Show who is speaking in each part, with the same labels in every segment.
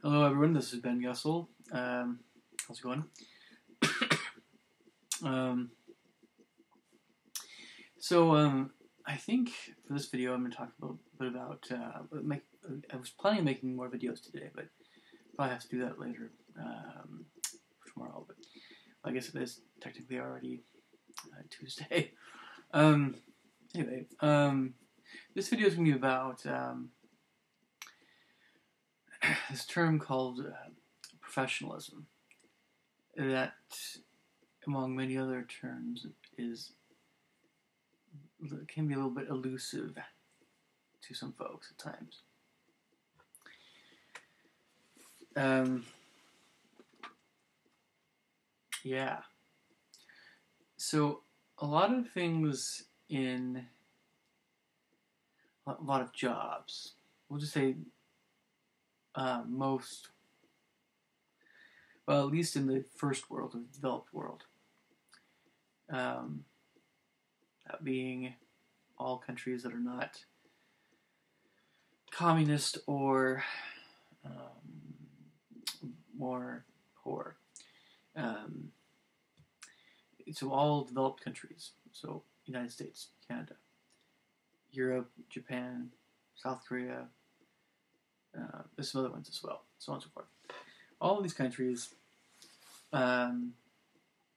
Speaker 1: Hello everyone, this is Ben Gussel. How's it going? um, I think for this video I'm going to talk a little bit about, I was planning on making more videos today, but probably have to do that later, for tomorrow, but I guess it is technically already Tuesday. Anyway, this video is going to be about this term called professionalism, that, among many other terms, can be a little bit elusive to some folks at times. Yeah. So a lot of things in a lot of jobs, we'll just say most, well, at least in the first world, the developed world, that being all countries that are not communist or more poor. So all developed countries, so United States, Canada, Europe, Japan, South Korea, there's some other ones as well, so on and so forth. All of these countries have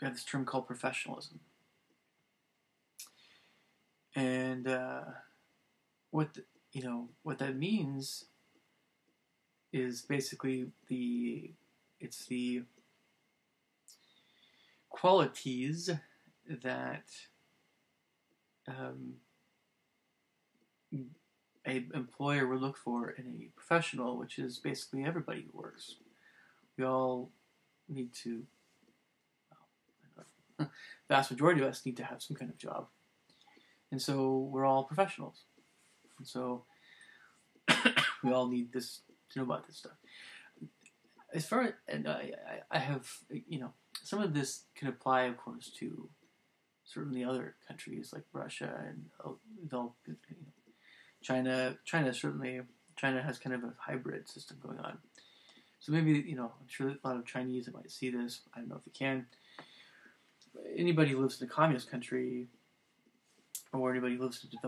Speaker 1: this term called professionalism. And what that means is basically the qualities that a employer would look for in a professional, which is basically everybody who works. We all need to, the vast majority of us need to have some kind of job. And so we're all professionals. And so we all need this to know about this stuff. As far as, and I have, some of this can apply, of course, to certainly other countries like Russia and China. China has kind of a hybrid system going on. So maybe, I'm sure a lot of Chinese might see this. I don't know if they can. Anybody who lives in a communist country, or anybody who lives in a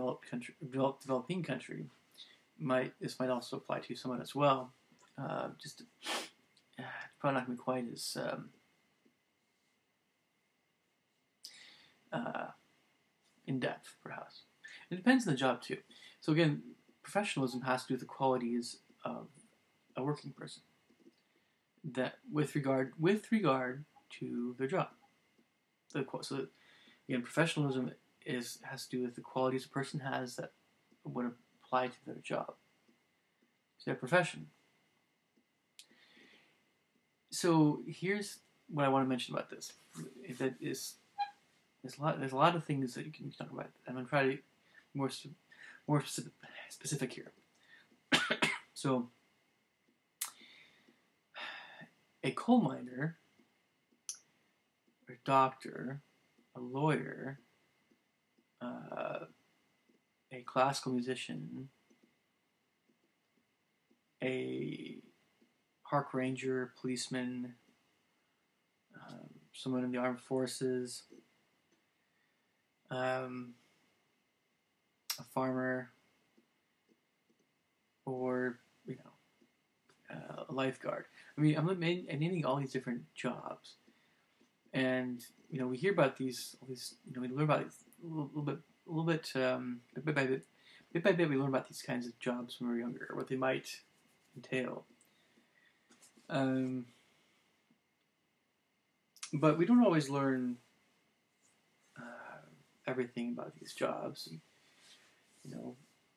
Speaker 1: developing country, this might also apply to someone as well. It's probably not going to be quite as in depth, perhaps. It depends on the job too. So again, professionalism has to do with the qualities of a working person, that with regard to their job. So again, professionalism has to do with the qualities a person has that would apply to their job, to their profession. So here's what I want to mention about this. There's a lot of things that you can talk about. I'm going to try to be more specific here. So a coal miner, a doctor, a lawyer, a classical musician, a park ranger, policeman, someone in the armed forces, a farmer, or a lifeguard. I mean, I'm naming all these different jobs, and we hear about these. We learn about these bit by bit. We learn about these kinds of jobs when we're younger, what they might entail. But we don't always learn everything about these jobs. And,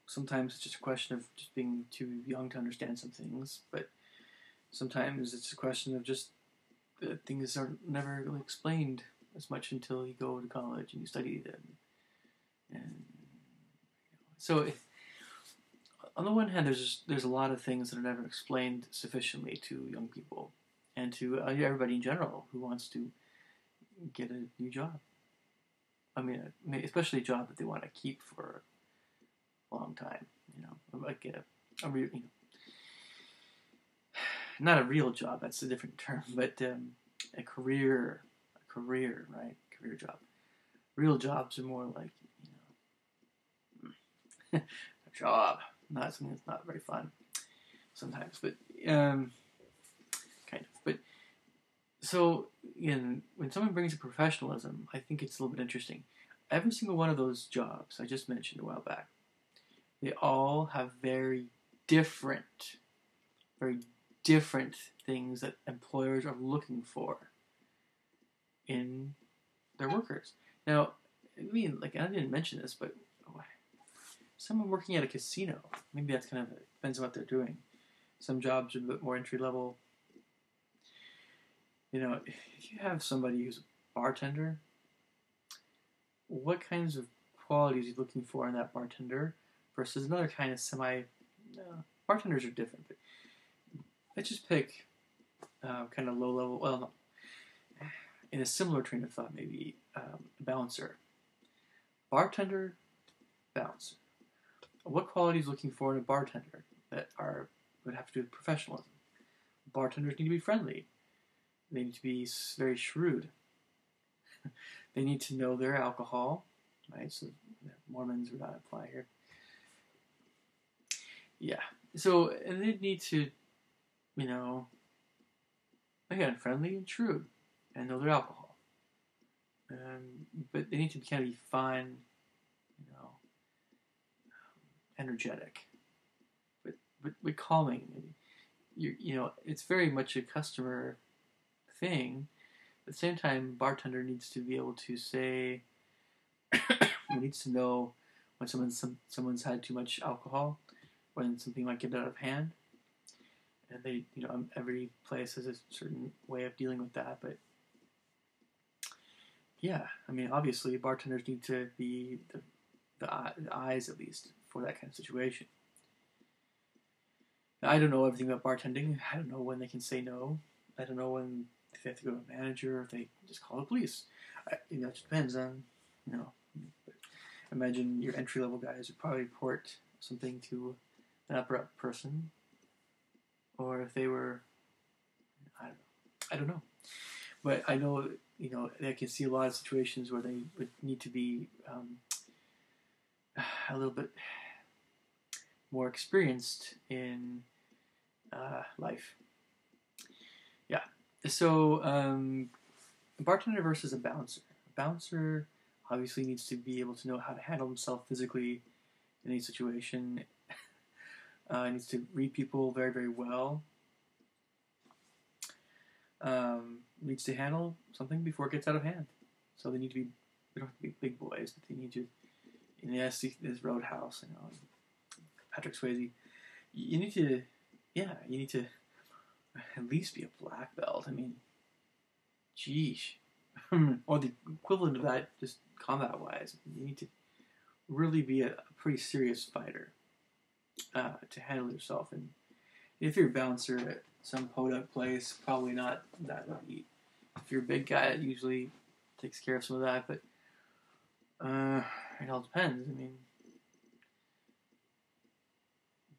Speaker 1: sometimes it's just a question of just being too young to understand some things, but sometimes it's a question of just things are never really explained as much until you go to college and you study them. And so, on the one hand, there's a lot of things that are never explained sufficiently to young people and to everybody in general who wants to get a new job. I mean, especially a job that they want to keep for a long time. Like not a real job, that's a different term, but a career, right? Career job. Real jobs are more like, a job, not something that's not very fun sometimes, but kind of. But so, when someone brings up professionalism, I think it's a little bit interesting. Every single one of those jobs I just mentioned a while back, they all have very different things that employers are looking for in their workers. Now, I mean, like, I didn't mention this, but someone working at a casino, maybe that's kind of depends on what they're doing. Some jobs are a bit more entry level. If you have somebody who's a bartender, what kinds of qualities are you looking for in that bartender versus another kind of bartenders are different, but let's just pick kind of low level, well, no, in a similar train of thought, maybe a bouncer. Bartender, bouncer. What qualities looking for in a bartender that would have to do with professionalism? Bartenders need to be friendly. They need to be very shrewd. They need to know their alcohol, right? So Mormons would not apply here. Yeah. So, and they need to, again, friendly and shrewd, and know their alcohol. But they need to kind of be fun, energetic, but calming. It's very much a customer thing. At the same time, bartender needs to be able to say, needs to know when someone's had too much alcohol, when something might get out of hand. And they, every place has a certain way of dealing with that. But yeah, I mean, obviously, bartenders need to be the eyes, at least, for that kind of situation. Now, I don't know everything about bartending. I don't know when they can say no. I don't know if they have to go to a manager or if they just call the police. It just depends on, But imagine your entry-level guys would probably report something to an upper-up person. Or if they were, I don't know. But I know, I can see a lot of situations where they would need to be a little bit more experienced in life. Yeah. So, a bartender versus a bouncer. A bouncer obviously needs to be able to know how to handle himself physically in any situation. Needs to read people very, very well. Needs to handle something before it gets out of hand. So they don't have to be big boys, but they need to, yes, this Roadhouse, Patrick Swayze. You need to at least be a black belt. I mean, geesh. Or the equivalent of that, just combat-wise. You need to really be a pretty serious fighter to handle yourself. And if you're a bouncer at some podunk place, probably not that elite. If you're a big guy, it usually takes care of some of that, but it all depends. I mean,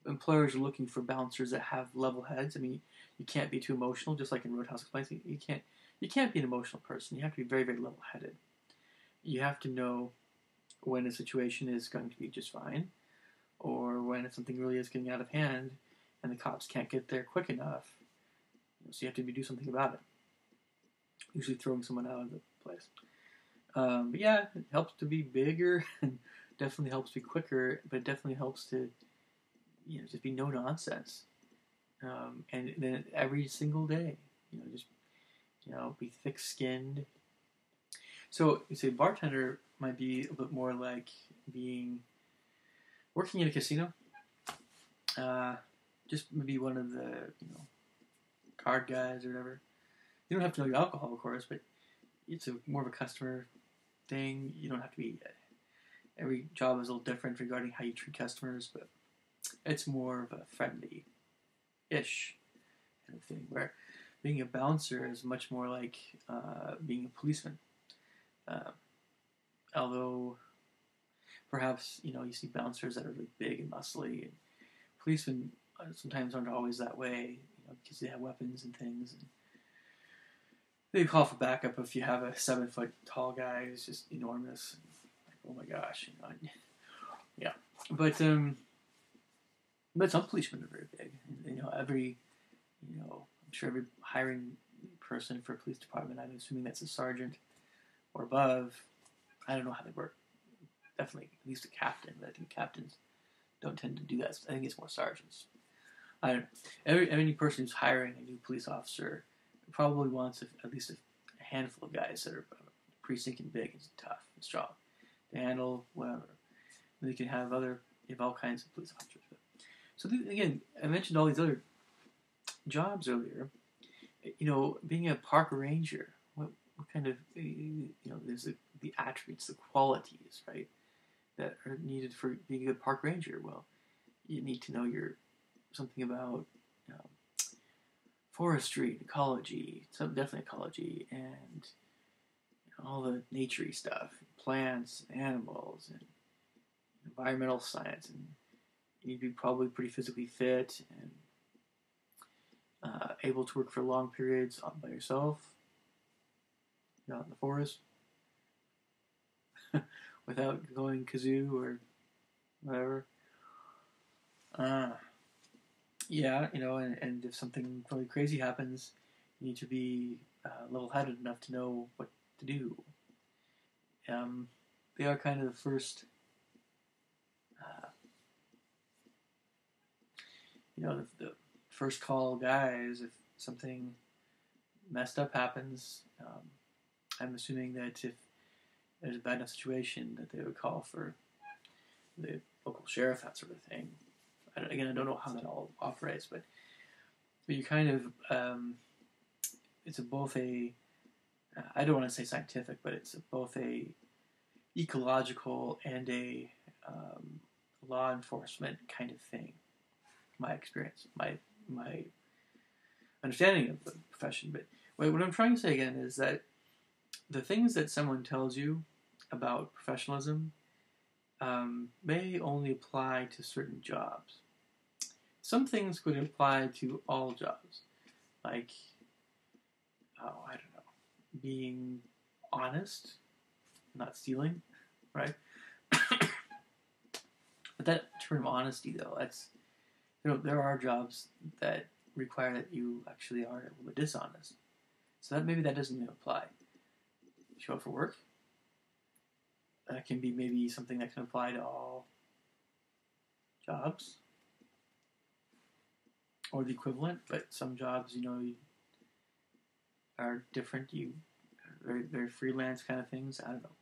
Speaker 1: employers are looking for bouncers that have level heads. I mean, you can't be too emotional, just like in Roadhouse Complaints. You can't be an emotional person. You have to be very, very level-headed. You have to know when a situation is going to be just fine, or when something really is getting out of hand, and the cops can't get there quick enough. So you have to do something about it. Usually throwing someone out of the place. But yeah, it helps to be bigger, and definitely helps to be quicker, but it definitely helps to just be no nonsense. And then every single day, just be thick-skinned. So you say bartender might be a bit more like working in a casino. Just maybe one of the card guys or whatever. You don't have to know your alcohol, of course, but it's more of a customer thing. You don't have to be. Every job is a little different regarding how you treat customers, but it's more of a friendly-ish kind of thing. Where being a bouncer is much more like being a policeman. Although, perhaps you see bouncers that are really big and muscly, and policemen sometimes aren't always that way. because they have weapons and things. And they call for backup if you have a 7-foot tall guy who's just enormous. Like, oh my gosh, yeah. But some policemen are very big. I'm sure every hiring person for a police department, I'm assuming that's a sergeant or above. I don't know how they work. Definitely, at least a captain, but I think captains don't tend to do that. I think it's more sergeants. I don't know. Any person who's hiring a new police officer probably wants at least a handful of guys that are pretty stinking big and tough and strong to handle whatever. And they can have all kinds of police officers. So again, I mentioned all these other jobs earlier. Being a park ranger, what kind of, there's the attributes, the qualities, right, that are needed for being a good park ranger. Well, you need to know something about forestry, ecology, definitely ecology, and all the naturey stuff, plants, and animals, and environmental science, and you need to be probably pretty physically fit and able to work for long periods by yourself, out in the forest, without going kazoo or whatever. And if something really crazy happens, you need to be level-headed enough to know what to do. They are kind of the first, the first call guys if something messed up happens. I'm assuming that if there's a bad enough situation that they would call for the local sheriff, that sort of thing. I don't know how that all operates, but you kind of, it's both a, I don't want to say scientific, but it's both a ecological and a law enforcement kind of thing. My experience, my understanding of the profession. But what I'm trying to say again is that the things that someone tells you about professionalism may only apply to certain jobs. Some things could apply to all jobs, like, being honest, not stealing, right? But that term honesty, though, there are jobs that require that you actually are a little bit dishonest. So maybe that doesn't even apply. Show up for work. That can be maybe something that can apply to all jobs. Or the equivalent, but some jobs, are different. They're freelance kind of things. I don't know.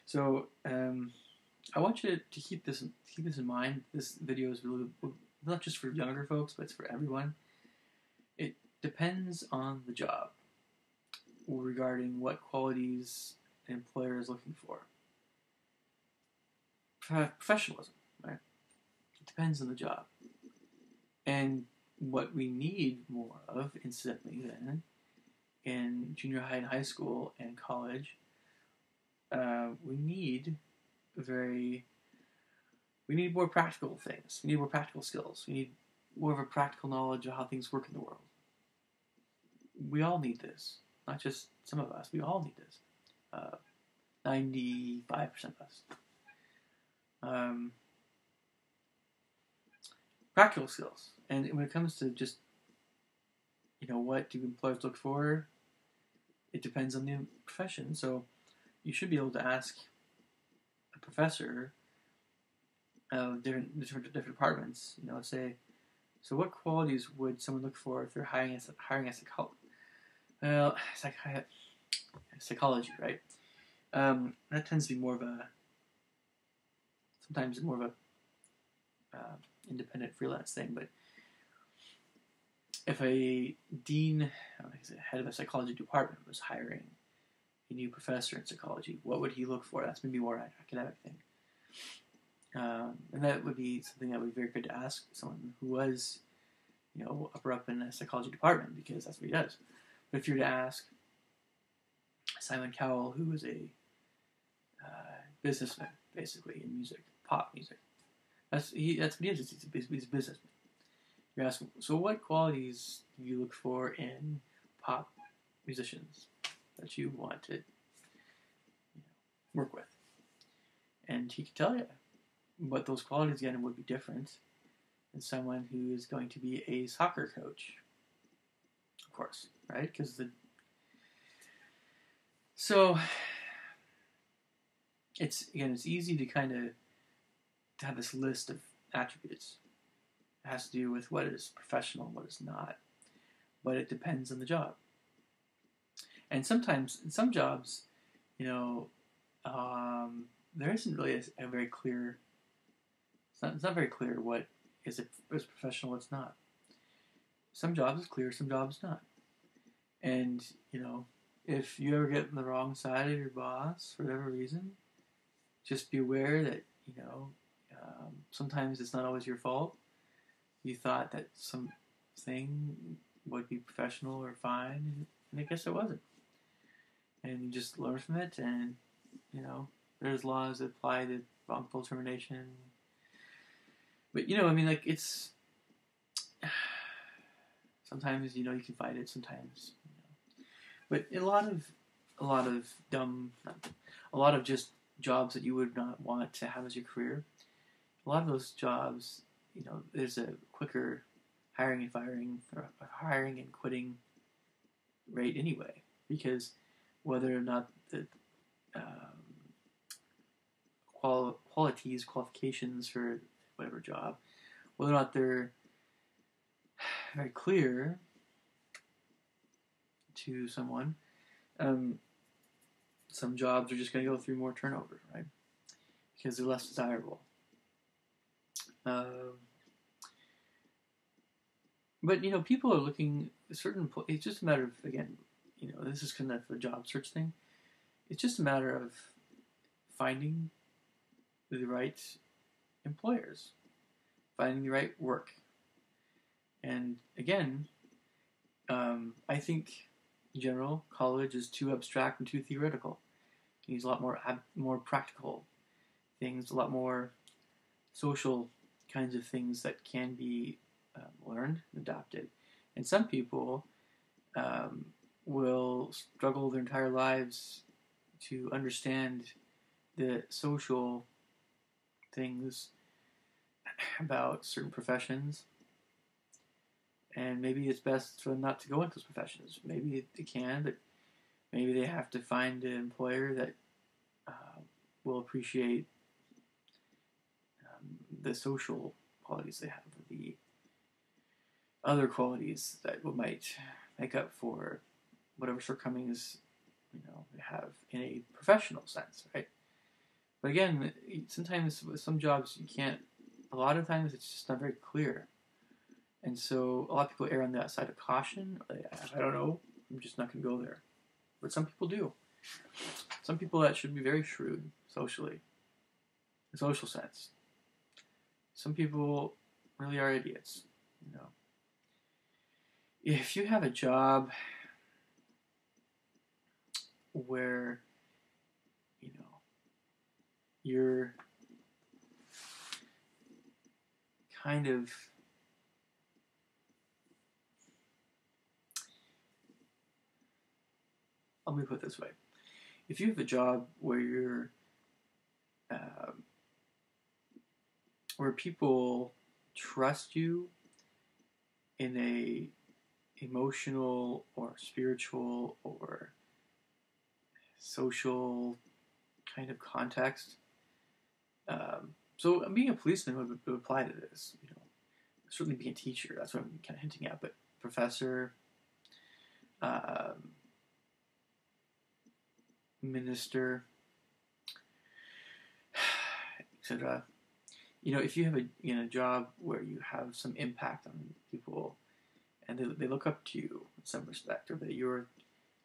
Speaker 1: So I want you to keep this in mind. This video is really not just for younger folks, but it's for everyone. It depends on the job regarding what qualities an employer is looking for. Professionalism, right? It depends on the job. And what we need more of, incidentally, then, in junior high and high school and college, we need more practical things. We need more practical skills. We need more of a practical knowledge of how things work in the world. We all need this. Not just some of us. We all need this. 95% of us. Practical skills. And when it comes to just, what do employers look for, it depends on the profession. So you should be able to ask a professor of different departments, say, so what qualities would someone look for if they're hiring a psychology, right? That tends to be sometimes more of a independent freelance thing, but if a dean, head of a psychology department, was hiring a new professor in psychology, what would he look for? That's maybe more an academic thing. And that would be something that would be very good to ask someone who was, upper up in a psychology department, because that's what he does. But if you were to ask Simon Cowell, who was a businessman, basically, in music, pop music, that's what he is. He's a businessman. You're asking, so what qualities do you look for in pop musicians that you want to work with? And he could tell you, but those qualities again would be different than someone who is going to be a soccer coach, of course, right? So it's easy to kind of to have this list of attributes. It has to do with what is professional and what is not, but it depends on the job. And sometimes in some jobs, there isn't really a very clear. It's not very clear what is professional, what's not. Some jobs is clear, some jobs not. And if you ever get on the wrong side of your boss for whatever reason, just be aware that sometimes it's not always your fault. You thought that something would be professional or fine, and I guess it wasn't. And you just learn from it, and there's laws that apply to wrongful termination. But it's sometimes you can fight it. Sometimes, but a lot of just jobs that you would not want to have as your career. A lot of those jobs, there's a quicker hiring and firing or hiring and quitting rate anyway, because whether or not the qualifications for whatever job, whether or not they're very clear to someone, some jobs are just going to go through more turnover, right? Because they're less desirable. But people are looking certain. It's just a matter of, again, this is kind of a job search thing. It's just a matter of finding the right employers, finding the right work. And again, I think in general, college is too abstract and too theoretical. You use a lot more practical things, a lot more social kinds of things that can be learned and adopted. And some people will struggle their entire lives to understand the social things about certain professions. And maybe it's best for them not to go into those professions. Maybe they can, but maybe they have to find an employer that will appreciate the social qualities they have, the other qualities that might make up for whatever shortcomings they have in a professional sense, right? But again, sometimes with some jobs you can't. A lot of times it's just not very clear. And so a lot of people err on that side of caution. I don't know. I'm just not going to go there. But some people do. Some people that should be very shrewd socially, in a social sense. Some people really are idiots. If you have a job where you're kind of let me put it this way. If you have a job where you're where people trust you in a emotional or spiritual or social kind of context, so being a policeman would apply to this. Certainly being a teacher, that's what I'm kind of hinting at, but professor, minister, etc. If you have a job where you have some impact on people, and they look up to you in some respect, or that you're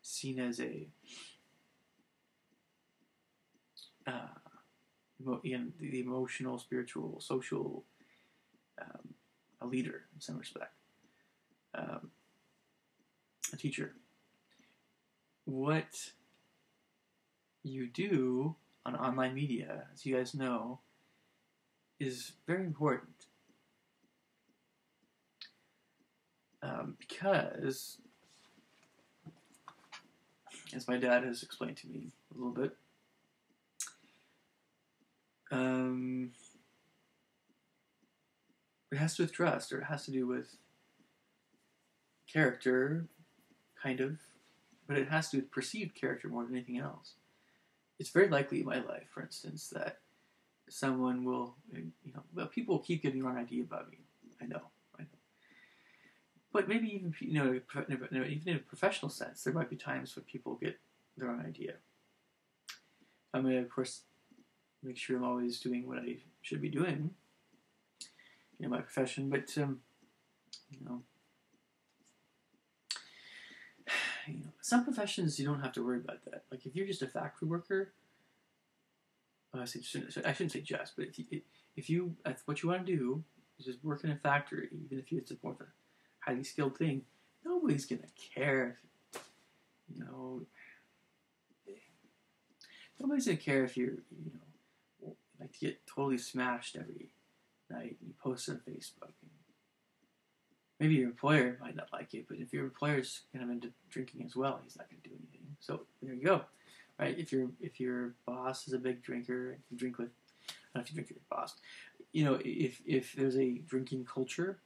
Speaker 1: seen as the emotional, spiritual, social, a leader in some respect, a teacher. What you do on online media, as you guys know, is very important. Because, as my dad has explained to me a little bit, it has to do with trust, or it has to do with character, kind of, but it has to do with perceived character more than anything else. It's very likely in my life, for instance, that someone will, well, people will keep getting the wrong idea about me. I know. But maybe even, even in a professional sense, there might be times when people get the wrong idea. I'm going to, of course, make sure I'm always doing what I should be doing in my profession, but, some professions you don't have to worry about that. Like if you're just a factory worker, I shouldn't say just, but if you what you want to do is just work in a factory, even if it's more of a highly skilled thing, nobody's gonna care. Nobody's gonna care if you're like to get totally smashed every night and you post it on Facebook. Maybe your employer might not like it, but if your employer's kind of into drinking as well, he's not going to do anything. So there you go, right? If your boss is a big drinker and you drink with, I don't know if you drink with your boss, if there's a drinking culture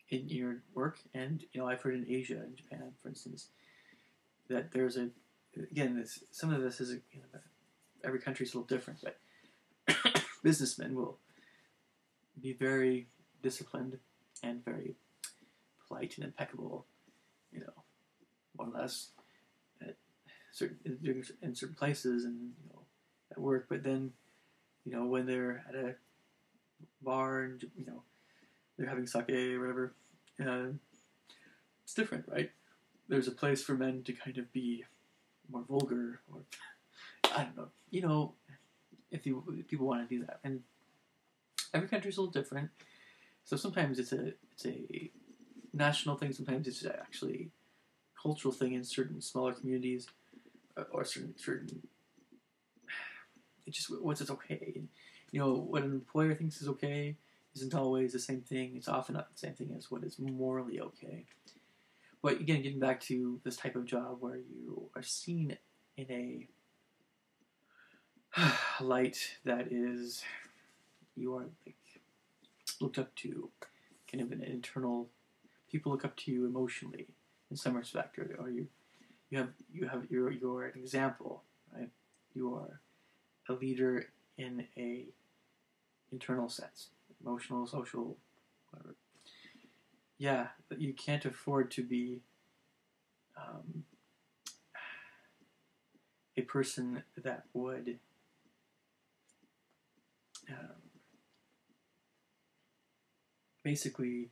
Speaker 1: in your work, and I've heard in Asia and Japan, for instance, that there's some of this is every country's a little different, but businessmen will be very disciplined and very polite and impeccable, more or less in certain places and at work. But then, when they're at a bar and they're having sake or whatever, it's different, right? There's a place for men to kind of be more vulgar, or I don't know, if people want to do that, and every country's a little different. So sometimes it's a national thing. Sometimes it's actually a cultural thing in certain smaller communities, or certain. It's just what's okay. And, what an employer thinks is okay isn't always the same thing. It's often not the same thing as what is morally okay. But again, getting back to this type of job where you are seen in a light that is, you are like looked up to, kind of an internal. People look up to you emotionally in some respect, or you're an example, right? You are a leader in a internal sense, emotional, social, whatever. Yeah, but you can't afford to be a person that would basically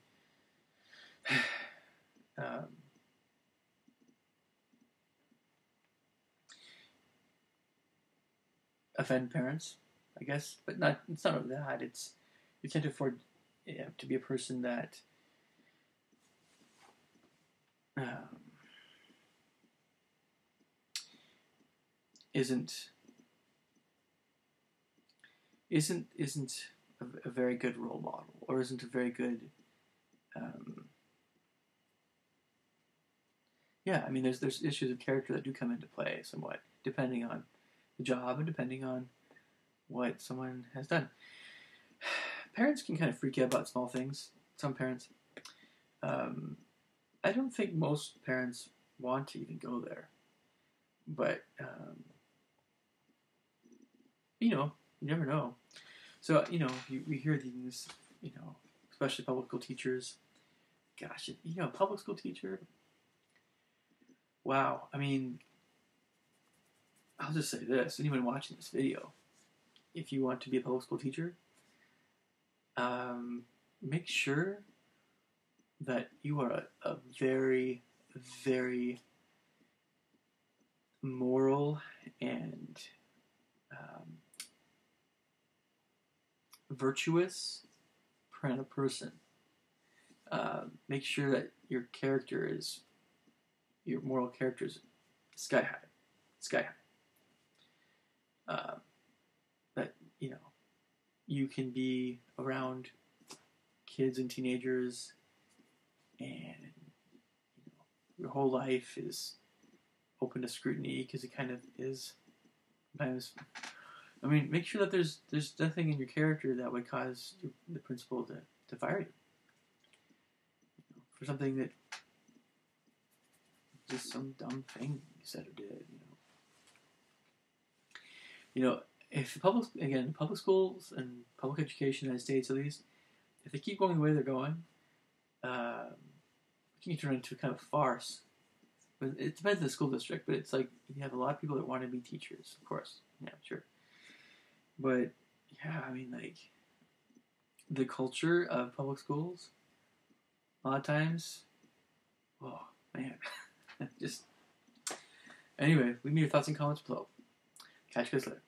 Speaker 1: offend parents, I guess, but it's not really that. It's you can't afford to be a person that isn't a very good role model, or isn't a very good there's issues of character that do come into play somewhat, depending on the job and depending on what someone has done. Parents can kind of freak out about small things. Some parents. I don't think most parents want to even go there. But, you never know. So, we hear these, especially public school teachers. Gosh, public school teacher. Wow. I mean, I'll just say this. Anyone watching this video, if you want to be a public school teacher, make sure that you are a very, very moral and virtuous kind of person. Make sure that your moral character is sky high. That you can be around kids and teenagers and your whole life is open to scrutiny because it kind of is. Sometimes, I mean, make sure that there's nothing in your character that would cause the principal to fire you for something that just some dumb thing you said or did. If public schools and public education in the United States at least, if they keep going the way they're going, it can turn into a kind of farce. But it depends on the school district, but it's like you have a lot of people that want to be teachers, of course. Yeah, sure. But, yeah, I mean, like, the culture of public schools, a lot of times, oh, man. Just, anyway, leave me your thoughts and comments below. Catch you guys later.